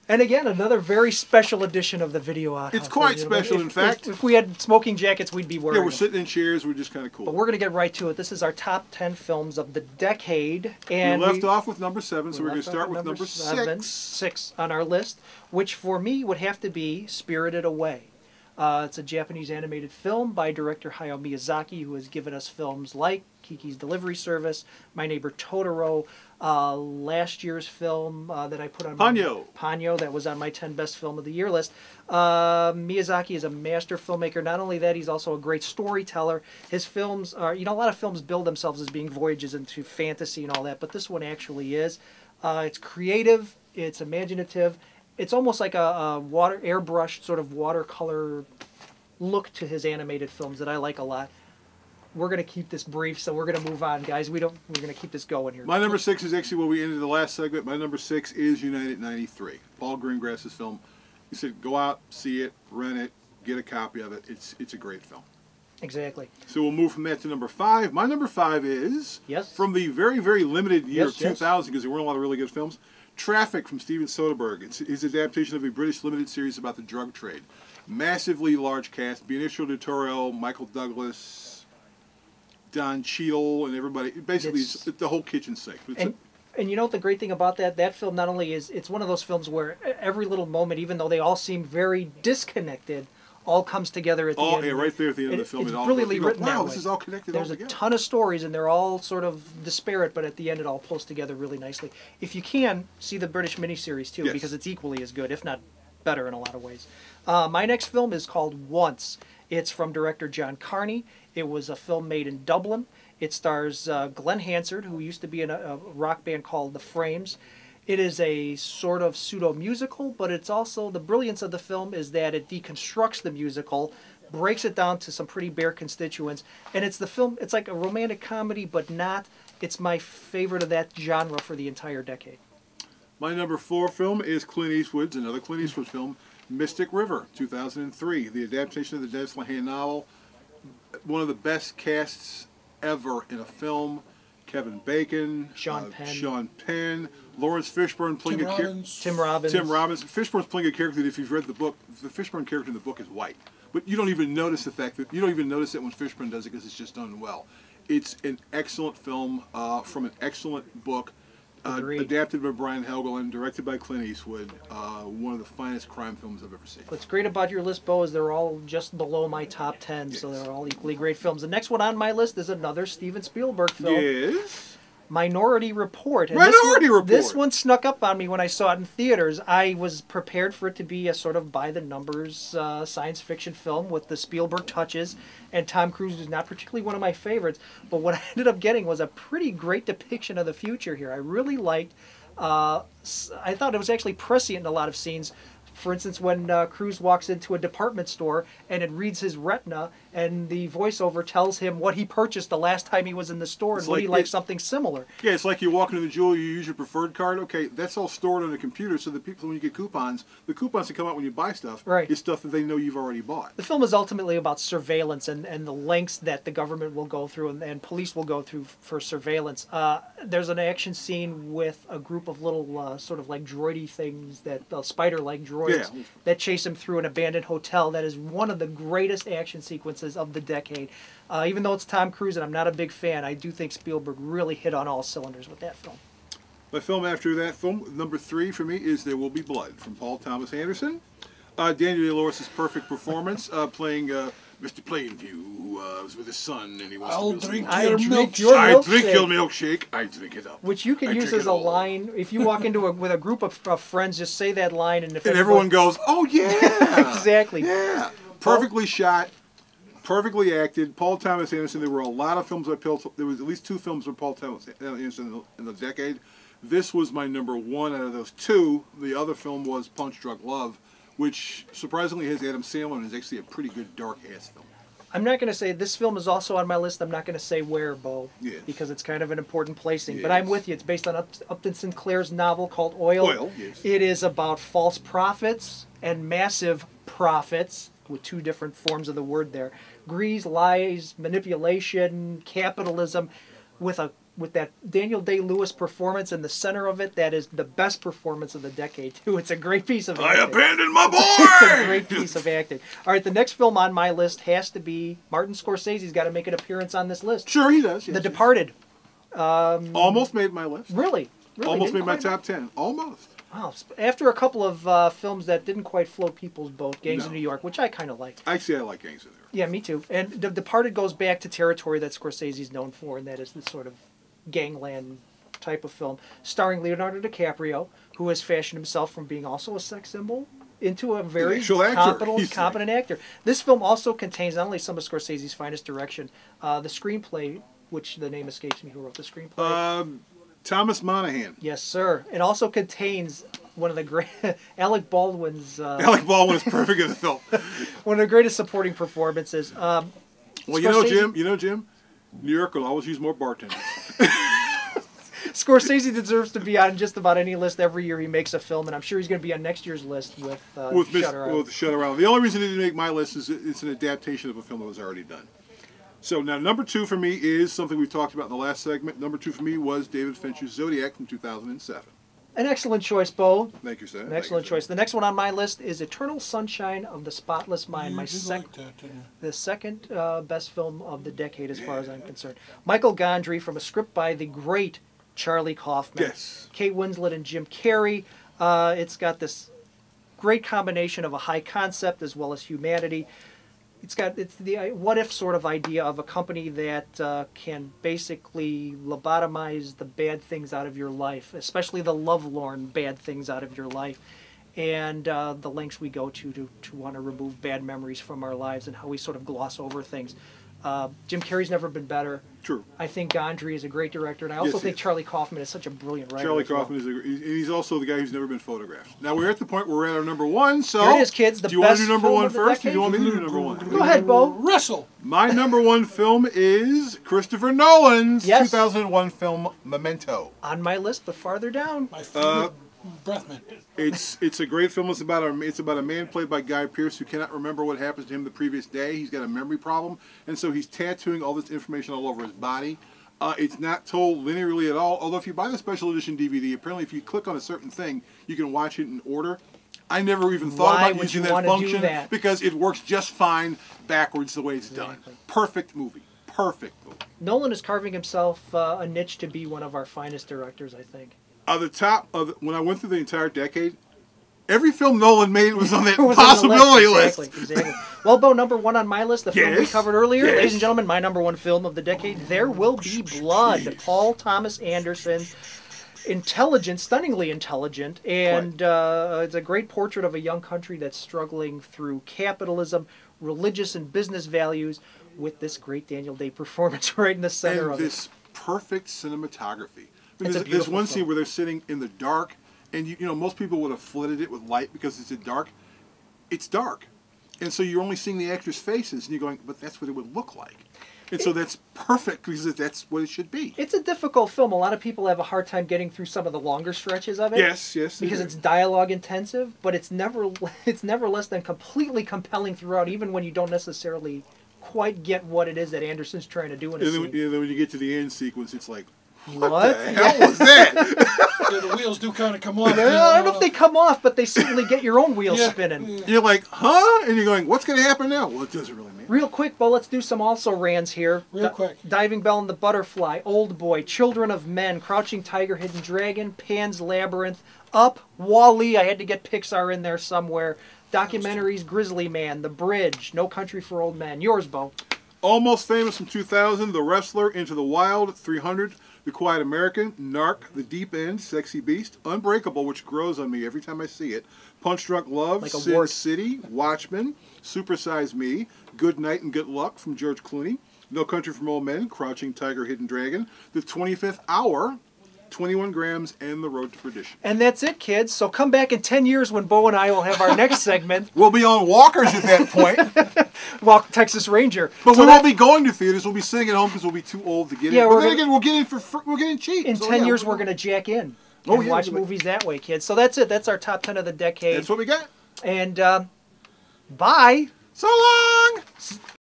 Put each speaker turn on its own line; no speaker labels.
And again, another very special edition of the Video Odd House.
It's quite special, in fact.
If we had smoking jackets, we'd be wearing
Yeah, we're sitting in chairs. We're just kind of cool.
But we're going to get right to it. This is our top 10 films of the decade. And
we left off with number 7, so we're going to start with number 6.
6 on our list, which for me would have to be Spirited Away. It's a Japanese animated film by director Hayao Miyazaki, who has given us films like Kiki's Delivery Service, My Neighbor Totoro, last year's film that I put on Ponyo, that was on my 10 best film of the year list. Miyazaki is a master filmmaker. Not only that, he's also a great storyteller. His films are, a lot of films build themselves as being voyages into fantasy and all that, but this one actually is. It's creative, it's imaginative. It's almost like a airbrushed sort of watercolor look to his animated films that I like a lot. We're going to keep this brief, so we're going to move on, guys. We're going to keep this going here.
My number 6 is actually where we ended the last segment. My number 6 is United 93, Paul Greengrass's film. He said, go out, see it, rent it, get a copy of it. It's a great film.
Exactly.
So we'll move from that to number 5. My number 5 is from the very, very limited year of 2000, because there weren't a lot of really good films. Traffic from Steven Soderbergh. It's his adaptation of a British limited series about the drug trade. Massively large cast. Benicio del Toro, Michael Douglas, Don Cheadle, and everybody. Basically, it's the whole kitchen sink.
And you know what the great thing about that film not only is, it's one of those films where every little moment, even though they all seem very disconnected, all comes together at the end.
Yeah, right there at the end of the film.
It's brilliantly written that way.
This is all connected all together.
There's a ton of stories, and they're all sort of disparate, but at the end it all pulls together really nicely. If you can, see the British miniseries too, because it's equally as good, if not better in a lot of ways. My next film is called Once. It's from director John Carney. It was a film made in Dublin. It stars Glenn Hansard, who used to be in a rock band called The Frames. It is a sort of pseudo-musical, but it's also, the brilliance of the film is that it deconstructs the musical, breaks it down to some pretty bare constituents, and it's like a romantic comedy, but not. It's my favorite of that genre for the entire decade.
My number 4 film is Clint Eastwood's, another Clint Eastwood film, Mystic River, 2003, the adaptation of the Dennis Lehane novel. One of the best casts ever in a film. Kevin Bacon, Sean Penn, Lawrence Fishburne playing
Tim Robbins.
Fishburne's playing a character that, if you've read the book, the Fishburne character in the book is white, but you don't even notice the fact that when Fishburne does it, because it's just done well. It's an excellent film from an excellent book, adapted by Brian Helgeland, directed by Clint Eastwood. One of the finest crime films I've ever seen.
What's great about your list, Bo, is they're all just below my top 10, so they're all equally great films. The next one on my list is another Steven Spielberg film.
Yes.
Minority Report. And
Report.
This one snuck up on me when I saw it in theaters. I was prepared for it to be a sort of by-the-numbers science fiction film with the Spielberg touches, and Tom Cruise is not particularly one of my favorites, but what I ended up getting was a pretty great depiction of the future here. I really liked, I thought it was actually prescient in a lot of scenes. For instance, when Cruise walks into a department store and it reads his retina, and the voiceover tells him what he purchased the last time he was in the store, and would he like something similar.
Yeah, it's like you walk into the jeweler, you use your preferred card. Okay, that's all stored on the computer, so the people, when you get coupons, the coupons that come out when you buy stuff is stuff that they know you've already bought.
The film is ultimately about surveillance and the lengths that the government will go through and police will go through for surveillance. There's an action scene with a group of little sort of like droidy things, that spider-like droids, that chase him through an abandoned hotel. That is one of the greatest action sequences of the decade. Even though it's Tom Cruise and I'm not a big fan, I do think Spielberg really hit on all cylinders with that film.
My film after that film, number 3 for me, is There Will Be Blood, from Paul Thomas Anderson. Daniel Day-Lewis' perfect performance, playing Mr. Plainview, who was with his son, and he wants to drink your milkshake. I drink your milkshake. I drink it up.
Which you can use as a line if you walk into with a group of friends. Just say that line, and
everyone goes, "Oh yeah,
exactly,
yeah." Perfectly shot, perfectly acted. Paul Thomas Anderson. There were a lot of films by there was at least 2 films by Paul Thomas Anderson in the decade. This was my number 1 out of those 2. The other film was Punch Drunk Love, which surprisingly has Adam Sandler and is actually a pretty good dark-ass film.
I'm not going to say, this film is also on my list, I'm not going to say where, Bo, because it's kind of an important placing. But I'm with you. It's based on Upton Sinclair's novel called Oil.
Yes.
It is about false prophets and massive profits with two different forms of the word there. Grease, lies, manipulation, capitalism, with that Daniel Day-Lewis performance in the center of it. That is the best performance of the decade, too. It's a great piece of acting.
I abandoned my boy!
It's a great piece of acting. All right, the next film on my list has to be Martin Scorsese's got to make an appearance on this list.
Sure, he does. Yes,
The Departed.
Almost made my list.
Really?
Almost made my top 10. Almost.
Wow. After a couple of films that didn't quite float people's boat, Gangs of New York, which I kind of like.
Actually, I like Gangs of New York.
Yeah, me too. And The Departed goes back to territory that Scorsese's known for, and that is the sort of gangland type of film, starring Leonardo DiCaprio, who has fashioned himself from being also a sex symbol into a very competent actor. This film also contains not only some of Scorsese's finest direction, the screenplay, which the name escapes me, who wrote the screenplay?
Thomas Monahan.
Yes, sir. It also contains one of the great Alec Baldwin's.
Alec Baldwin is perfect in the film.
One of the greatest supporting performances.
Well,
Scorsese,
you know, Jim. New York will always use more bartenders.
Scorsese deserves to be on just about any list every year he makes a film, and I'm sure he's going to be on next year's list with Shutter Island.
With Shutter Island. The only reason it didn't make my list is it's an adaptation of a film that was already done. So now number 2 for me is something we talked about in the last segment. Number 2 for me was David Fincher's Zodiac from 2007.
An excellent choice, Bo.
Thank you, sir.
An excellent choice. The next one on my list is Eternal Sunshine of the Spotless Mind. The second best film of the decade, as far as I'm concerned. Michael Gondry, from a script by the great Charlie Kaufman.
Yes.
Kate Winslet and Jim Carrey. It's got this great combination of a high concept as well as humanity. It's the what if sort of idea of a company that can basically lobotomize the bad things out of your life, especially the lovelorn bad things out of your life, and the lengths we go to want to remove bad memories from our lives and how we sort of gloss over things. Jim Carrey's never been better.
True.
I think Gondry is a great director, and I also think Charlie Kaufman is such a brilliant writer.
Charlie Kaufman he's also the guy who's never been photographed. Now we're at the point where we're at our number 1. So
here it is, kids.
Do you want to do number 1 first, or do you want me to do number 1?
Go ahead, Bo.
Russell.
My number 1 film is Christopher Nolan's 2001 film Memento.
On my list, but farther down.
My favorite breath mint.
It's a great film. It's about a man played by Guy Pearce who cannot remember what happened to him the previous day. He's got a memory problem, and so he's tattooing all this information all over his body. It's not told linearly at all, although if you buy the special edition DVD, apparently if you click on a certain thing, you can watch it in order. I never even thought about using that function because it works just fine backwards the way it's done. Perfect movie. Perfect movie.
Nolan is carving himself a niche to be one of our finest directors, I think.
The top of when I went through the entire decade, every film Nolan made was on that possibility list.
Exactly. Well, Bo, number 1 on my list, the film we covered earlier, ladies and gentlemen, my number 1 film of the decade, There Will Be Blood. Paul Thomas Anderson, intelligent, stunningly intelligent, and it's a great portrait of a young country that's struggling through capitalism, religious and business values, with this great Daniel Day performance right in the center of it.
And this perfect cinematography. There's one scene where they're sitting in the dark, and you know most people would have flooded it with light because it's dark. It's dark, and so you're only seeing the actors' faces, and you're going, but that's what it would look like. And so that's perfect because that's what it should be.
It's a difficult film. A lot of people have a hard time getting through some of the longer stretches of it.
Yes.
Because it's dialogue intensive, but it's never less than completely compelling throughout, even when you don't necessarily quite get what it is that Anderson's trying to do in a scene.
And then when you get to the end sequence, it's like,
what
the hell was that?
Yeah, the wheels do kind of come off.
I don't know if they come off, but they certainly get your own wheels spinning.
Yeah.
You're like, huh? And you're going, what's going to happen now? Well, it doesn't really matter.
Real quick, Bo, let's do some also-rans here.
Real quick.
Diving Bell and the Butterfly, Old Boy, Children of Men, Crouching Tiger, Hidden Dragon, Pan's Labyrinth, Up, Wall-E, I had to get Pixar in there somewhere, documentaries, Grizzly Man, The Bridge, No Country for Old Men. Yours, Bo.
Almost Famous from 2000, The Wrestler, Into the Wild, 300, The Quiet American, Narc, The Deep End, Sexy Beast, Unbreakable, which grows on me every time I see it, Punch Drunk Love,
like
Sin City, Watchmen, Super Size Me, Good Night and Good Luck from George Clooney, No Country for Old Men, Crouching Tiger, Hidden Dragon, The 25th Hour, 21 Grams, and The Road to Perdition.
And that's it, kids. So come back in 10 years when Bo and I will have our next segment.
We'll be on walkers at that point.
Walk Texas Ranger.
But we won't be going to theaters. We'll be sitting at home because we'll be too old to get in. But then again, we'll get in we'll get in cheap.
In 10 years, we're going to jack in and watch movies that way, kids. So that's it. That's our top 10 of the decade.
That's what we got.
And bye.
So long!